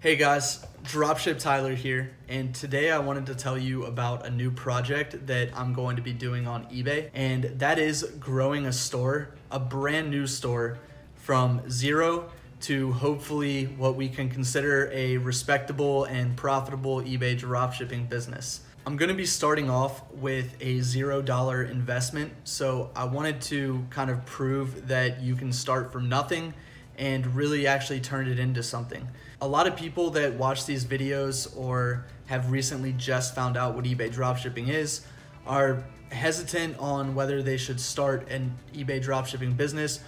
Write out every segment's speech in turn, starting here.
Hey guys, Dropship Tyler here, and today I wanted to tell you about a new project that I'm going to be doing on eBay, and that is growing a store, a brand new store, from zero to hopefully what we can consider a respectable and profitable eBay dropshipping business. I'm going to be starting off with a $0 investment, so I wanted to kind of prove that you can start from nothing and really actually turn it into something. A lot of people that watch these videos or have recently just found out what eBay dropshipping is are hesitant on whether they should start an eBay dropshipping business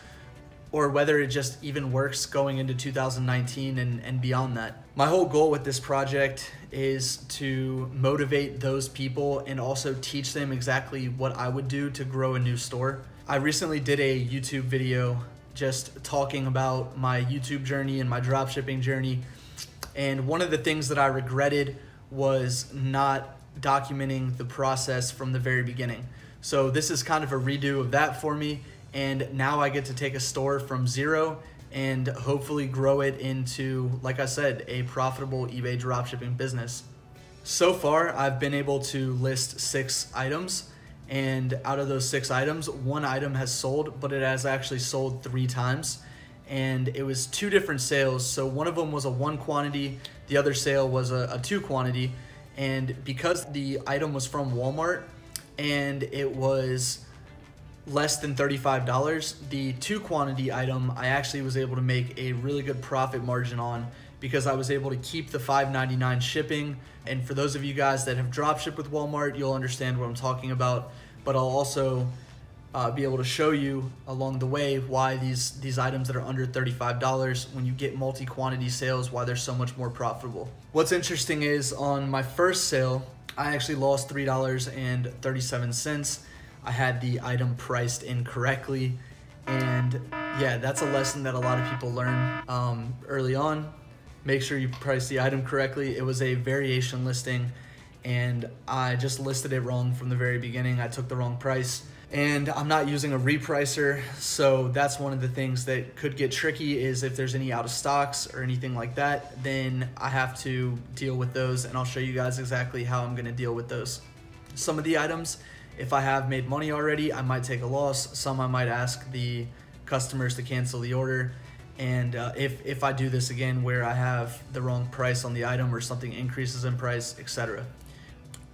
or whether it just even works going into 2019 and beyond that. My whole goal with this project is to motivate those people and also teach them exactly what I would do to grow a new store. I recently did a YouTube video just talking about my YouTube journey and my dropshipping journey. And one of the things that I regretted was not documenting the process from the very beginning. So this is kind of a redo of that for me. And now I get to take a store from zero and hopefully grow it into, like I said, a profitable eBay dropshipping business. So far, I've been able to list 6 items. And out of those 6 items, 1 item has sold, but it has actually sold 3 times. And it was 2 different sales. So one of them was a 1 quantity, the other sale was a 2 quantity. And because the item was from Walmart and it was less than $35, the 2 quantity item I actually was able to make a really good profit margin on because I was able to keep the $5.99 shipping. And for those of you guys that have dropshipped with Walmart, you'll understand what I'm talking about. But I'll also be able to show you along the way why these items that are under $35, when you get multi-quantity sales, why they're so much more profitable. What's interesting is on my first sale, I actually lost $3.37. I had the item priced incorrectly. And yeah, that's a lesson that a lot of people learn early on. Make sure you price the item correctly. It was a variation listing and I just listed it wrong from the very beginning. I took the wrong price and I'm not using a repricer. So that's one of the things that could get tricky is if there's any out of stocks or anything like that, then I have to deal with those and I'll show you guys exactly how I'm gonna deal with those. Some of the items, if I have made money already, I might take a loss. Some I might ask the customers to cancel the order. And if I do this again where I have the wrong price on the item or something increases in price, etc.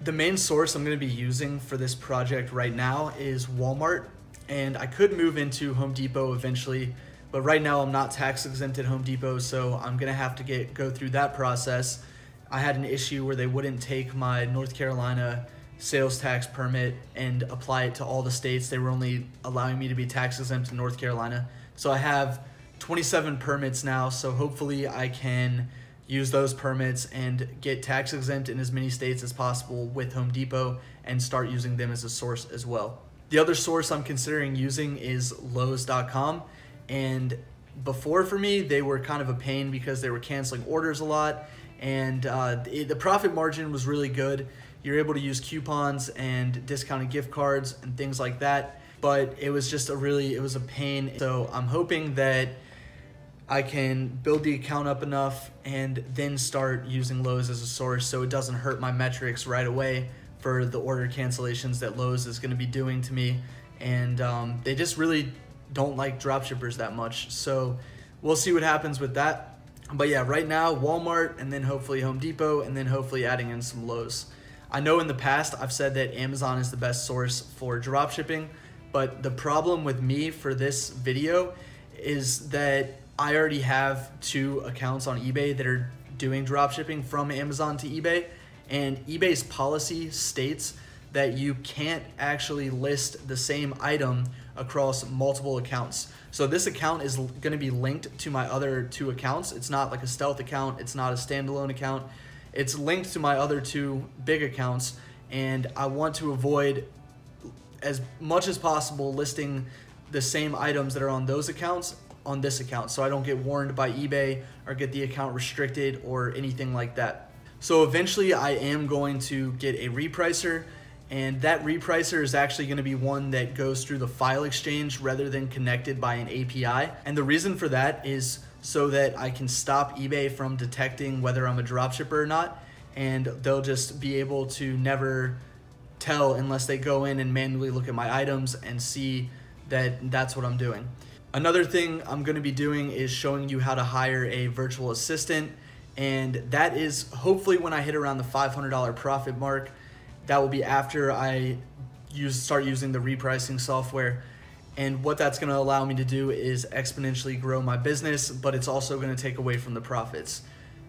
The main source I'm going to be using for this project right now is Walmart, and I could move into Home Depot eventually, but right now I'm not tax exempt at Home Depot, so I'm going to have to go through that process. I had an issue where they wouldn't take my North Carolina sales tax permit and apply it to all the states. They were only allowing me to be tax exempt in North Carolina. So I have 27 permits now, so hopefully I can use those permits and get tax exempt in as many states as possible with Home Depot and start using them as a source as well. The other source I'm considering using is Lowes.com, and before for me they were kind of a pain because they were canceling orders a lot, and the profit margin was really good. You're able to use coupons and discounted gift cards and things like that, but it was just it was a pain. So I'm hoping that I can build the account up enough and then start using Lowe's as a source so it doesn't hurt my metrics right away for the order cancellations that Lowe's is going to be doing to me. And they just really don't like dropshippers that much. So we'll see what happens with that. But yeah, right now Walmart and then hopefully Home Depot and then hopefully adding in some Lowe's. I know in the past I've said that Amazon is the best source for dropshipping, but the problem with me for this video is that I already have 2 accounts on eBay that are doing dropshipping from Amazon to eBay, and eBay's policy states that you can't actually list the same item across multiple accounts. So this account is going to be linked to my other 2 accounts. It's not like a stealth account. It's not a standalone account. It's linked to my other 2 big accounts, and I want to avoid as much as possible listing the same items that are on those accounts on this account so I don't get warned by eBay or get the account restricted or anything like that. So eventually I am going to get a repricer, and that repricer is actually going to be one that goes through the file exchange rather than connected by an API. And the reason for that is so that I can stop eBay from detecting whether I'm a dropshipper or not, and they'll just be able to never tell unless they go in and manually look at my items and see that that's what I'm doing. Another thing I'm going to be doing is showing you how to hire a virtual assistant, and that is hopefully when I hit around the $500 profit mark. That will be after I start using the repricing software. And what that's going to allow me to do is exponentially grow my business, but it's also going to take away from the profits.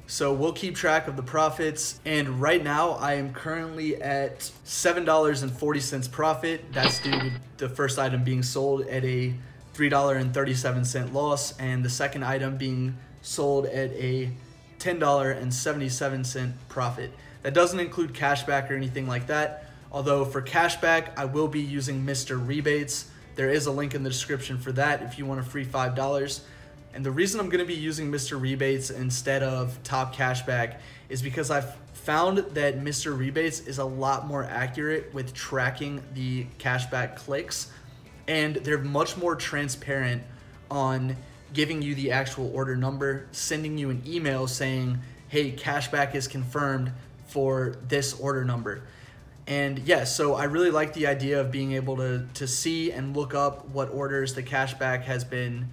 So we'll keep track of the profits. And right now I am currently at $7.40 profit. That's due to the first item being sold at a $3.37 loss, and the second item being sold at a $10.77 profit. That doesn't include cashback or anything like that. Although for cashback, I will be using Mr. Rebates. There is a link in the description for that if you want a free $5. And the reason I'm going to be using Mr. Rebates instead of Top Cashback is because I've found that Mr. Rebates is a lot more accurate with tracking the cashback clicks, and they're much more transparent on giving you the actual order number, sending you an email saying, hey, cashback is confirmed for this order number. And yeah, so I really like the idea of being able to see and look up what orders the cashback has been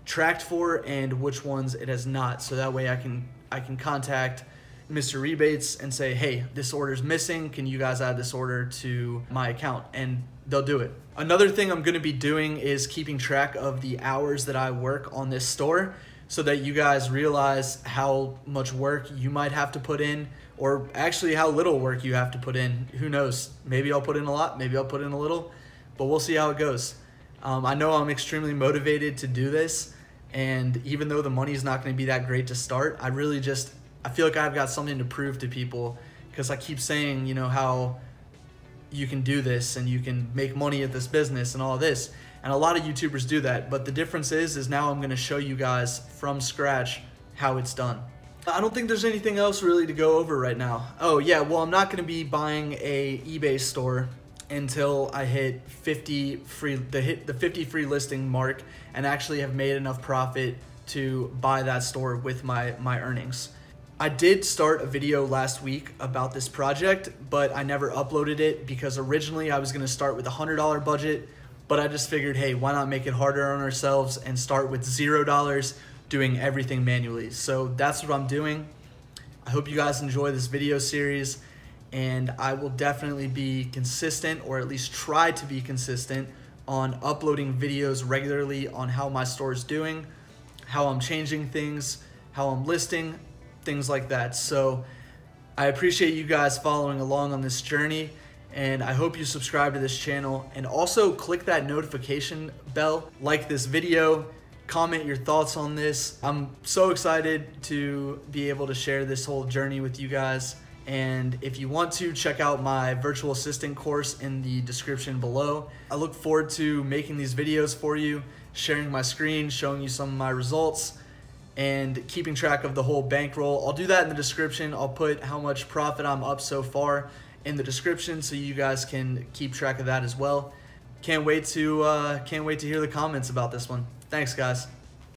tracked for and which ones it has not. So that way I can contact Mr. Rebates and say, hey, this order's missing. Can you guys add this order to my account? And they'll do it. Another thing I'm gonna be doing is keeping track of the hours that I work on this store so that you guys realize how much work you might have to put in, or actually how little work you have to put in. Who knows? Maybe I'll put in a lot, maybe I'll put in a little, but we'll see how it goes. I know I'm extremely motivated to do this, and even though the money's not gonna be that great to start, I feel like I've got something to prove to people, because I keep saying, you know, how you can do this and you can make money at this business and all this. And a lot of YouTubers do that, but the difference is now I'm gonna show you guys from scratch how it's done. I don't think there's anything else really to go over right now. Oh yeah, well, I'm not gonna be buying a eBay store until I hit 50 free listing mark and actually have made enough profit to buy that store with my earnings. I did start a video last week about this project, but I never uploaded it because originally I was gonna start with a $100 budget, but I just figured, hey, why not make it harder on ourselves and start with $0 doing everything manually. So that's what I'm doing. I hope you guys enjoy this video series, and I will definitely be consistent, or at least try to be consistent, on uploading videos regularly on how my store is doing, how I'm changing things, how I'm listing, things like that. So I appreciate you guys following along on this journey, and I hope you subscribe to this channel, and also click that notification bell, like this video, comment your thoughts on this. I'm so excited to be able to share this whole journey with you guys. And if you want to, check out my virtual assistant course in the description below. I look forward to making these videos for you, sharing my screen, showing you some of my results, and keeping track of the whole bankroll. I'll do that in the description. I'll put how much profit I'm up so far in the description so you guys can keep track of that as well. Can't wait to hear the comments about this one. Thanks, guys.